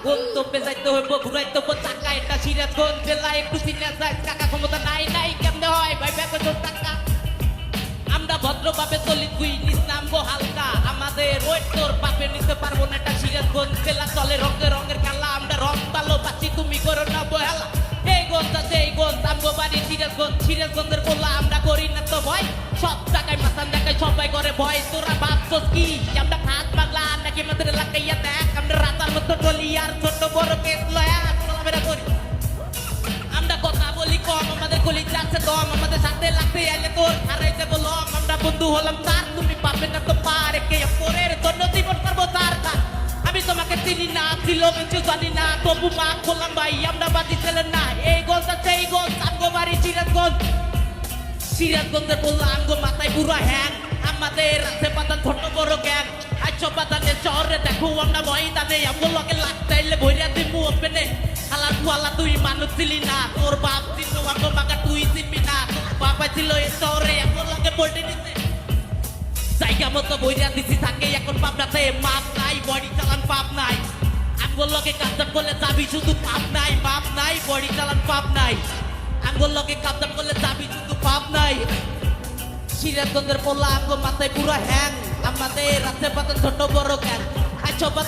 গন্তব্যে যাইতে হইব ঘুরাইতে হইব চাকা এটা সিরাজগঞ্জ জেলা একটু চিনা যায় কাকা ক্ষমতা নাই নাই কেমনে হয় ভাই ব্যাপার টাকা আমরা ভদ্রভাবে চলি তুই নিস নামবো হালকা আমাদের ওই তোর বাপে নিতে পারবো না এটা সিরাজগঞ্জ জেলা চলে রঙে রঙের খেলা আমরা রং ভালো পাচ্ছি তুমি করো না বহেলা এই গঞ্জ আছে এই গঞ্জ আমগো বাড়ি সিরাজগঞ্জ সিরাজগঞ্জের বললা আমরা করি না তো ভয় সব জায়গায় মাথান দেখায় সবাই করে ভয় তোরা ভাবছস কি আমরা খাত বাংলা নাকি আমাদের এলাকাইয়া দেখ আমরা রাতার মতো টলি আর ছোট বড় কেস লয়া চলাফেরা করি আমরা কথা বলি কম আমাদের কলি যাচ্ছে দম আমাদের সাথে লাগতে এলে তোর হারাইতে বলম আমরা বন্ধু হলাম তার তুমি পাবে না তো পার একে অপরের জন্য জীবন করবো তার আমি তোমাকে চিনি না ছিল কিছু জানি না তবু মা খোলাম ভাই আমরা বাদি ছিলেন না এই গল্প আছে এই গল্প আমগো বাড়ি সিরাজগঞ্জ সিরাজগঞ্জের বললো আমগো মাথায় পুরো হ্যাং আমাদের আছে পাতা ছোট বড় গ্যাং আজ সব বাতানে শহরে দেখো আমরা ময়দানে আমগো লগে লাগতে এলে ভইরা দিমু ওপেনে হালা তুয়ালা তুই মানুষ ছিলি না তোর বাপ ছিল আমগো বাগা তুই চিনবি না তোর বাবা ছিল এই শহরে আমগো লগে বলতে নিতে জায়গা মতো বইরা দিছি থাকে এখন পাবনাতে মাপ নাই বডি চালান পাপ নাই আমগো লগে কাজ করলে যাবি শুধু পাপ নাই মাপ নাই বডি চালান পাপ নাই আমগো লগে কাজ করলে যাবি শুধু পাপ নাই সিরাজগঞ্জের পোলা আমগো মাথায় পুরো হ্যাং আমাদের রাতে পাতা ছোট বড় গ্যাং আজ সব